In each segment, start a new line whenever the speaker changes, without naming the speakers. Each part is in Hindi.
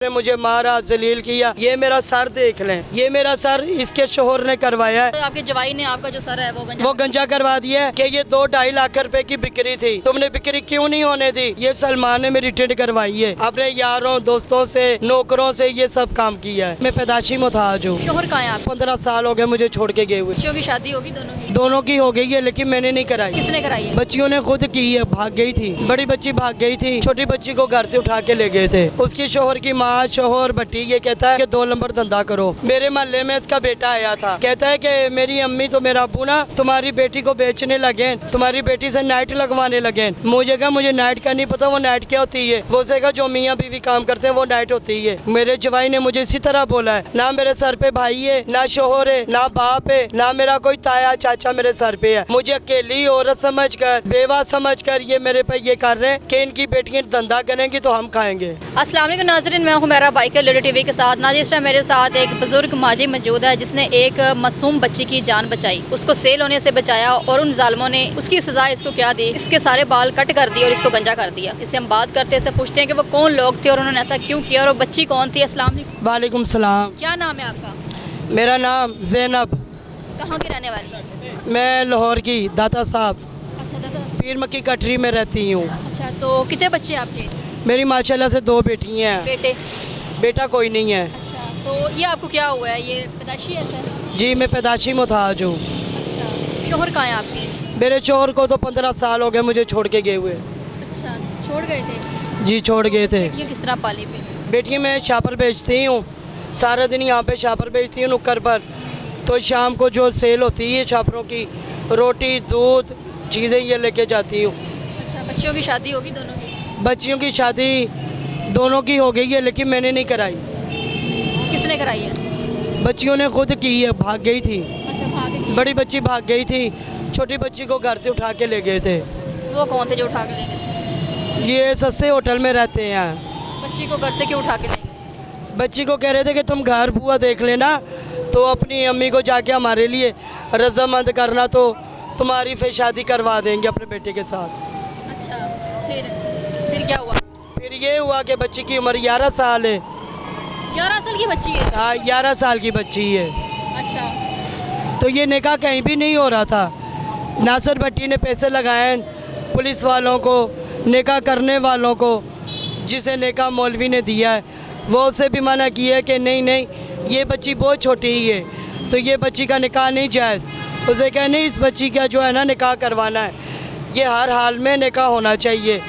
ने मुझे मारा, जलील किया। ये मेरा सर देख लें, ये मेरा सर इसके शोहर ने करवाया है।
तो आपके जवाई ने आपका जो सर है वो
गंजा करवा दिया है कि ये 2-2.5 लाख रुपए की बिक्री थी, तुमने बिक्री क्यों नहीं होने दी। ये सलमान ने मेरी टेंट करवाई है, अपने यारों दोस्तों से, नौकरों से ये सब काम किया है। मैं पैदाशी मुताज हूँ।
शोहर कहाँ है आप?
15 साल हो गए मुझे छोड़ के गए हुए।
बच्चियों की शादी होगी
दोनों की हो गई है, लेकिन मैंने नहीं कराई।
किसने कराई है?
बच्चियों ने खुद की है, भाग गई थी। बड़ी बच्ची भाग गई थी, छोटी बच्ची को घर से उठा के ले गए थे। उसकी शोहर की माँ, शोहर भट्टी ये कहता है कि 2 नंबर धंधा करो। मेरे मोहल्ले में इसका बेटा आया था, कहता है कि मेरी अम्मी तो मेरा अबू ना तुम्हारी बेटी को बेचने लगे, तुम्हारी बेटी से नाइट लगवाने लगे। मुझे कहा मुझे नाइट का नहीं पता, वो नाइट क्या होती है। वो कहा जो मियाँ बीवी काम करते हैं वो नाइट होती है। मेरे जवाई ने मुझे इसी तरह बोला है, ना मेरे सर पे भाई है, ना शोहर है, ना बाप है, ना मेरा कोई ताया चाचा मेरे सर पे है। मुझे अकेली औरत समझकर, बेवा समझकर ये मेरे पे ये कर रहे हैं कि इनकी बेटियां धंधा करेंगी तो हम खाएंगे।
अस्सलाम वालेकुम नाज़रीन, मैं हुमैरा बाइकर लेडी टीवी के साथ। नाज़रीन, इस टाइम मेरे साथ एक बुजुर्ग माजी मौजूद है जिसने एक मासूम बच्ची की जान बचाई, उसको सेल होने से बचाया और उन जालिमों ने उसकी सजा इसको क्या दी, इसके सारे बाल कट कर दिए और इसको गंजा कर दिया। इससे हम बात करते हैं, इससे पूछते हैं कि वो कौन लोग थे और उन्होंने ऐसा क्यों किया और वो बच्ची कौन थी। अस्सलाम वालेकुम।
वालेकुम सलाम।
क्या नाम है आपका?
मेरा नाम ज़ैनब।
कहाँ की रहने वाली है?
मैं लाहौर की दाता साहब
अच्छा दादा।
पीर मक्की कटरी में रहती हूँ।
अच्छा, तो कितने बच्चे हैं आपके?
मेरी माशाल्लाह से 2 बेटियाँ हैं,
बेटे?
बेटा कोई नहीं है।
अच्छा, तो ये आपको क्या हुआ है? ये पैदाशी ऐसा है?
जी मैं पैदाशी मुताज हूँ।
अच्छा, शोहर कहाँ है आपके?
मेरे चोर को तो 15 साल हो गए मुझे छोड़ के गए हुए।
अच्छा, छोड़ गए थे?
जी छोड़ गए थे।
बेटियाँ किस तरह पाली पे?
बेटियाँ मैं शापर बेचती हूँ, सारा दिन यहाँ पे शापर बेचती हूँ नुक्कर पर। तो शाम को जो सेल होती है शापरों की, रोटी दूध चीज़ें ये लेके जाती हूँ।
अच्छा, बच्चियों की शादी होगी दोनों की?
बच्चियों की शादी दोनों की हो गई है, लेकिन मैंने नहीं कराई।
किसने कराई है?
बच्चियों ने खुद की है, भाग गई थी।
अच्छा, भाग गई।
बड़ी बच्ची भाग गई थी, छोटी बच्ची को घर से उठा के ले गए थे।
वो कौन थे जो उठा के ले गए?
ये सस्ते होटल में रहते हैं।
बच्ची को घर से क्यों उठा के ले गए?
बच्ची को कह रहे थे कि तुम घर बुआ देख लेना, तो अपनी अम्मी को जाके हमारे लिए रजामंद करना, तो तुम्हारी फिर शादी करवा देंगे अपने बेटे के साथ।
अच्छा, फिर क्या हुआ?
फिर ये हुआ कि बच्ची की उम्र 11 साल है।
11 साल की बच्ची है?
हाँ 11 साल की बच्ची है।
अच्छा,
तो ये निकाह कहीं भी नहीं हो रहा था। नासिर भट्टी ने पैसे लगाए पुलिस वालों को, निकाह करने वालों को, जिसे निकाह मौलवी ने दिया है वो उसे भी मना किया है कि नहीं नहीं ये बच्ची बहुत छोटी ही है, तो ये बच्ची का निकाह नहीं जायज़। उसे कहा नहीं इस बच्ची का जो है ना निकाह करवाना है, ये हर हाल में निकाह होना चाहिए।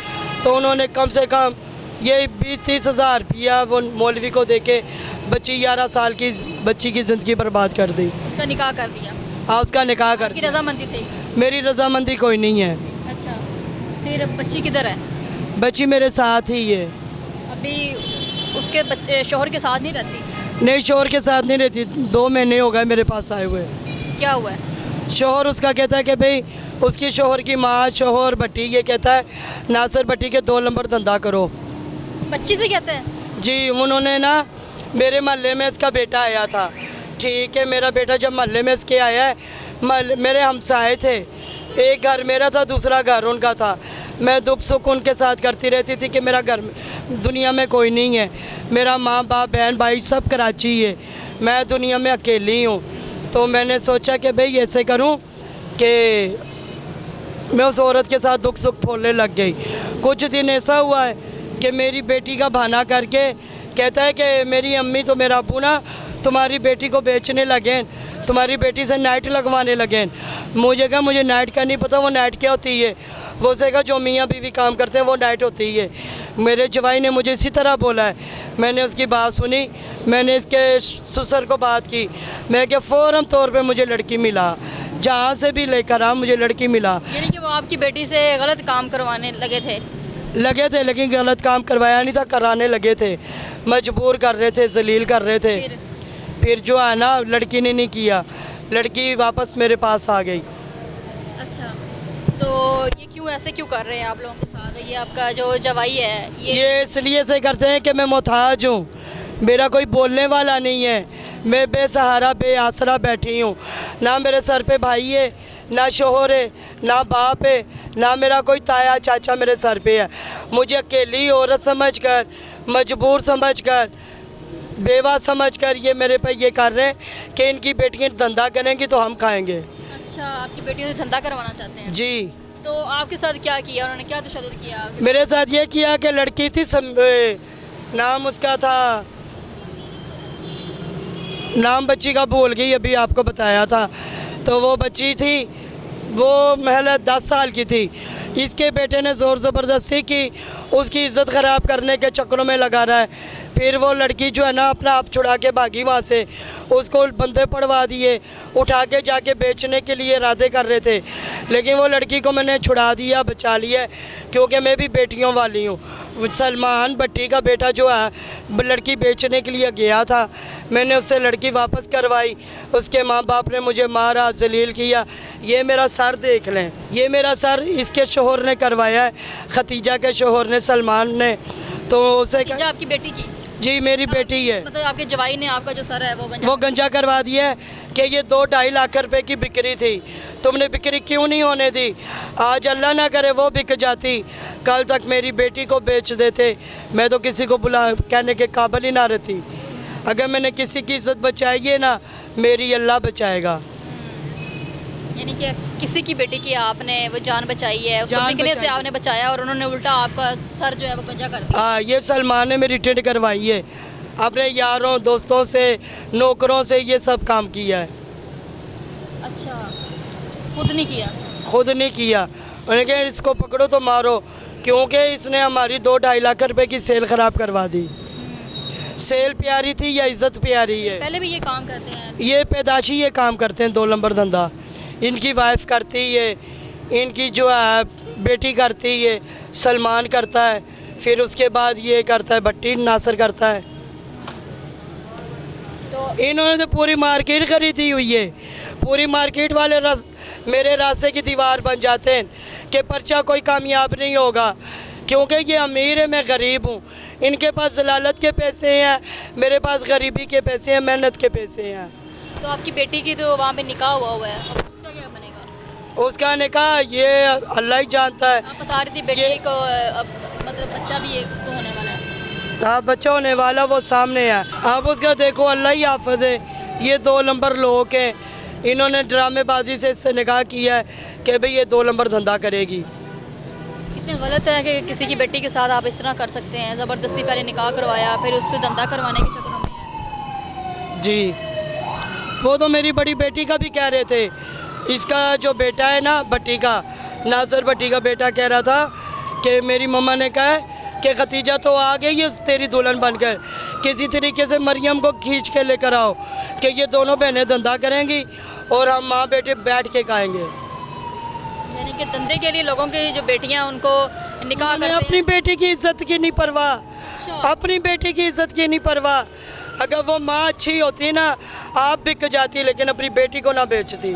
तो उन्होंने कम से कम ये 20-30 हज़ार रुपया वो मौलवी को देके बच्ची 11 साल की बच्ची की ज़िंदगी बर्बाद कर दी।
उसका निकाह कर दिया?
हाँ उसका निकाह कर
आपकी
दिया।
रजामंदी थी?
मेरी रजामंदी कोई नहीं है।
अच्छा, फिर बच्ची किधर है?
बच्ची मेरे साथ ही है।
अभी उसके बच्चे शोहर के साथ नहीं रहती?
नहीं शोहर के साथ नहीं रहती, 2 महीने हो गए मेरे पास आए हुए।
क्या हुआ है?
शोहर उसका कहता है कि भाई उसकी शोहर की माँ, शोहर भट्टी ये कहता है नासिर भट्टी के 2 नंबर धंधा करो।
बच्ची से कहते हैं?
जी उन्होंने ना मेरे मोहल्ले में इसका बेटा आया था, ठीक है। मेरा बेटा जब मोहल्ले में इसके आया है, मेरे हमसाए थे, एक घर मेरा था दूसरा घर उनका था। मैं दुख सुख उनके साथ करती रहती थी कि मेरा घर दुनिया में कोई नहीं है, मेरा माँ बाप बहन भाई सब कराची है, मैं दुनिया में अकेली हूँ। तो मैंने सोचा कि भाई ऐसे करूँ कि मैं उस औरत के साथ दुख सुख बोलने लग गई। कुछ दिन ऐसा हुआ है कि मेरी बेटी का बहाना करके कहता है कि मेरी अम्मी तो मेरा अबू ना तुम्हारी बेटी को बेचने लगे, तुम्हारी बेटी से नाइट लगवाने लगे। मुझे कहा मुझे नाइट का नहीं पता, वो नाइट क्या होती है। वो कहा जो मियाँ बीवी काम करते हैं वो नाइट होती है। मेरे जवाई ने मुझे इसी तरह बोला है। मैंने उसकी बात सुनी, मैंने इसके ससुर को बात की, मैं क्या फ़ौरन तौर पे मुझे लड़की मिला, जहाँ से भी लेकर आ मुझे लड़की मिला।
यानी कि वो आपकी बेटी से गलत काम करवाने लगे थे?
लेकिन गलत काम करवाया नहीं था, कराने लगे थे, मजबूर कर रहे थे, जलील कर रहे थे। फिर जो है ना लड़की ने नहीं किया, लड़की वापस मेरे पास आ गई।
अच्छा, तो ये क्यों ऐसे क्यों कर रहे हैं आप लोगों के साथ? ये आपका जो जवाई है
ये इसलिए से करते हैं कि मैं मोहताज हूँ, मेरा कोई बोलने वाला नहीं है, मैं बेसहारा बेआसरा बैठी हूँ। ना मेरे सर पे भाई है, ना शोहर है, ना बाप है, ना मेरा कोई ताया चाचा मेरे सर पे है। मुझे अकेली औरत समझकर, मजबूर समझकर, बेवा समझकर ये मेरे पे ये कर रहे हैं कि इनकी बेटियाँ धंधा करेंगी तो हम खाएंगे।
अच्छा, आपकी बेटियों से धंधा करवाना चाहते हैं?
जी।
तो आपके साथ क्या किया उन्होंने, क्या तशद्दुद किया आपके
मेरे साथ ये किया कि लड़की थी नाम उसका था, नाम बच्ची का भूल गई, अभी आपको बताया था। तो वो बच्ची थी, वो महल 10 साल की थी। इसके बेटे ने ज़ोर ज़बरदस्ती की, उसकी इज़्ज़त ख़राब करने के चक्करों में लगा रहा है। फिर वो लड़की जो है ना अपना आप छुड़ा के भागी वहाँ से, उसको बंदे पड़वा दिए, उठा के जाके बेचने के लिए इरादे कर रहे थे। लेकिन वो लड़की को मैंने छुड़ा दिया, बचा लिया, क्योंकि मैं भी बेटियों वाली हूँ। सलमान भट्टी का बेटा जो है लड़की बेचने के लिए गया था, मैंने उससे लड़की वापस करवाई। उसके माँ बाप ने मुझे मारा, जलील किया। ये मेरा सर देख लें, ये मेरा सर इसके शोहर ने करवाया है, खतीजा के शोहर ने, सलमान ने। तो उसे
खतीजा आपकी बेटी की?
जी मेरी बेटी है।
मतलब आपके जवाई ने आपका जो सर है
वो गंजा करवा दिया है कि ये 2-2.5 लाख रुपए की बिक्री थी, तुमने बिक्री क्यों नहीं होने दी? आज अल्लाह ना करे वो बिक जाती, कल तक मेरी बेटी को बेच देते, मैं तो किसी को बुला कहने के काबिल ही ना रहती। अगर मैंने किसी की इज़्ज़त बचाई है ना, मेरी अल्लाह बचाएगा।
यानी कि किसी की बेटी की आपने वो जान बचाई है, उसको
जान
बिकने से
बचाई।
आपने बचाया और उन्होंने उल्टा आपका सर जो है वो गंजा कर दिया।
हाँ, ये सलमान ने मेरी टेंट करवाई है, अपने यारों दोस्तों से, नौकरों से ये सब काम किया है।
अच्छा, खुद नहीं किया?
खुद नहीं किया। उन्होंने कहा इसको पकड़ो तो मारो, क्योंकि इसने हमारी 2-2.5 लाख रुपए की सेल ख़राब करवा दी। सेल प्यारी थी या इज़्ज़त प्यारी है?
पहले भी ये काम करते हैं?
ये पैदाशी ये काम करते हैं, 2 नंबर धंधा। इनकी वाइफ करती है, इनकी जो है बेटी करती है, सलमान करता है, फिर उसके बाद ये करता है भट्टी, नासर करता है।
तो
इन्होंने तो पूरी मार्केट खरीदी हुई है। पूरी मार्केट वाले मेरे रास्ते की दीवार बन जाते हैं कि पर्चा कोई कामयाब नहीं होगा, क्योंकि ये अमीर है, मैं गरीब हूँ। इनके पास जलालत के पैसे हैं, मेरे पास गरीबी के पैसे हैं, मेहनत के पैसे हैं।
तो आपकी बेटी की तो वहाँ पे निकाह हुआ है, अब उसका क्या बनेगा?
उसका निकाह ये अल्लाह ही जानता है।
आप बता रही थी बेटी को अब मतलब बच्चा भी एक उसको होने वाला है।
हाँ, बच्चा होने वाला, वो सामने है। आप उसका देखो, अल्लाह ही हाफ़िज़ है। ये 2 नंबर लोग हैं, इन्होंने ड्रामेबाजी से इससे निकाह किया है कि भाई ये 2 नंबर धंधा करेगी।
कितनी गलत है कि किसी की बेटी के साथ आप इस तरह कर सकते हैं, ज़बरदस्ती पहले निकाह करवाया, फिर उससे धंधा करवाने के चक्करों में है।
जी, वो तो मेरी बड़ी बेटी का भी कह रहे थे। इसका जो बेटा है ना भट्टी का, नासर भट्टी का बेटा कह रहा था कि मेरी मम्मा ने कहा है कि खतीजा तो आ गई है तेरी दुल्हन बनकर, किसी तरीके से मरियम को खींच के लेकर आओ कि ये दोनों बहनें धंधा करेंगी और हम माँ बेटे बैठ के खाएंगे।
यानी कि धंधे के लिए लोगों की जो बेटियां उनको निकाह
उन्हें
करते
अपनी
हैं।
बेटी की इज्जत की नहीं परवाह,
अच्छा।
अपनी बेटी की इज्जत की नहीं परवाह। अगर वो माँ अच्छी होती ना, आप बिक जाती, लेकिन अपनी बेटी को ना बेचती।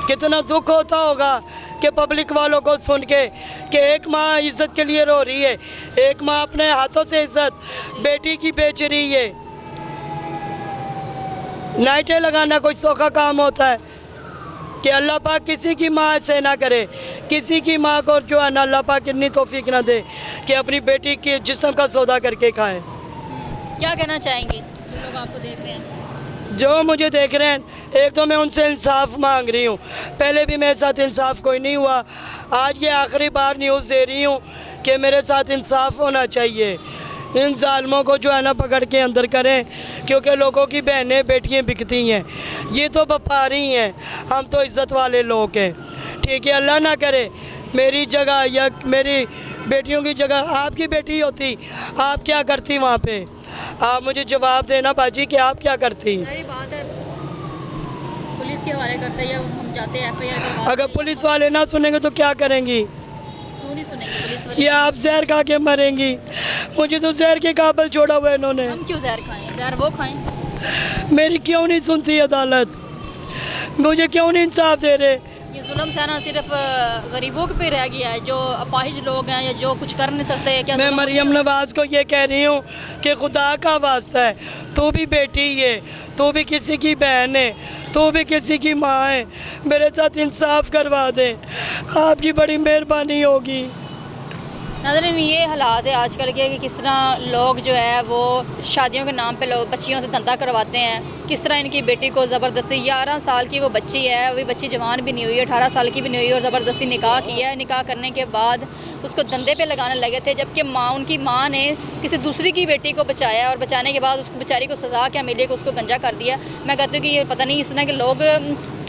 कितना दुख होता होगा कि पब्लिक वालों को सुन के कि एक माँ इज्जत के लिए रो रही है, एक माँ अपने हाथों से इज्जत बेटी की बेच रही है। नाइटें लगाना कोई सौखा काम होता है कि अल्लाह पाक किसी की माँ ऐसे ना करे, किसी की माँ को जो है ना अल्लाह पाक इतनी तौफीक ना दे कि अपनी बेटी के जिस्म का सौदा करके खाए।
क्या कहना चाहेंगे जो लोग आपको देख रहे हैं?
जो मुझे देख रहे हैं, एक तो मैं उनसे इंसाफ मांग रही हूँ, पहले भी मेरे साथ इंसाफ कोई नहीं हुआ, आज ये आखिरी बार न्यूज़ दे रही हूँ कि मेरे साथ इंसाफ होना चाहिए। इन जालिमों को जो है ना पकड़ के अंदर करें, क्योंकि लोगों की बहनें बेटियाँ बिकती हैं, ये तो व्यापारी हैं, हम तो इज़्ज़त वाले लोग हैं। ठीक है, अल्लाह ना करे मेरी जगह या मेरी बेटियों की जगह आपकी बेटी होती, आप क्या करती वहाँ पे? आप मुझे जवाब देना बाजी कि आप क्या करती?
सारी बात है, पुलिस के हवाले करते हैं, हम जाते हैं FIR करवाते
अगर
हैं।
पुलिस वाले ना सुनेंगे तो क्या करेंगी?
क्यों नहीं सुनेंगे पुलिस वाले?
ये आप जहर खा के मरेंगी, मुझे तो जहर के काबिल छोड़ा हुआ है इन्होंने।
हम क्यों जहर खाएं? जहर वो खाएं।
मेरी क्यों नहीं सुनती अदालत? मुझे क्यों नहीं इंसाफ दे रहे?
ये जुल्म सहना सिर्फ गरीबों पे रह गया है, जो अपाहिज लोग हैं या जो कुछ कर नहीं सकते। क्या
मैं
जुल्म
मरियम नवाज़ को ये कह रही हूँ कि खुदा का वास्ता है, तू भी बेटी है, तू भी किसी की बहन है, तू भी किसी की माँ है, मेरे साथ इंसाफ करवा दे, आपकी बड़ी मेहरबानी होगी।
नाज़रीन, ये हालात है आजकल के कि किस तरह लोग जो है वो शादियों के नाम पे लोग बच्चियों से धंधा करवाते हैं। किस तरह इनकी बेटी को ज़बरदस्ती 11 साल की वो बच्ची है, अभी बच्ची जवान भी नहीं हुई, 18 साल की भी नहीं हुई, और ज़बरदस्ती निकाह किया है। निकाह करने के बाद उसको धंधे पे लगाने लगे थे, जबकि उनकी माँ ने किसी दूसरी की बेटी को बचाया और बचाने के बाद उसको बेचारी को सज़ा क्या मिली कि उसको गंजा कर दिया। मैं कहती हूँ कि ये पता नहीं इस तरह के लोग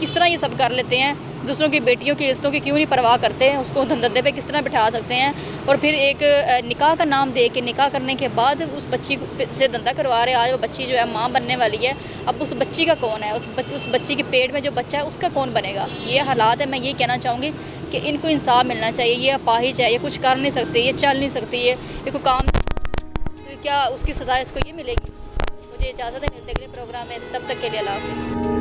किस तरह ये सब कर लेते हैं, दूसरों की बेटियों की इज्जतों की क्यों नहीं परवाह करते हैं, उसको धंधे पे किस तरह बिठा सकते हैं। और फिर एक निकाह का नाम दे के निकाह करने के बाद उस बच्ची से धंधा करवा रहे। आज वो बच्ची जो है माँ बनने वाली है, अब उस बच्ची का कौन है, उस बच्ची के पेट में जो बच्चा है उसका कौन बनेगा। ये हालात है। मैं ये कहना चाहूँगी कि इनको इंसाफ मिलना चाहिए। ये अपाहिज है, ये कुछ कर नहीं सकते, ये चल नहीं सकती, ये कोई काम, तो क्या उसकी सज़ा इसको ये मिलेगी। मुझे इजाज़त है, मिलते अगले प्रोग्राम में, तब तक के लिए अल्लाह हाफ़िज़।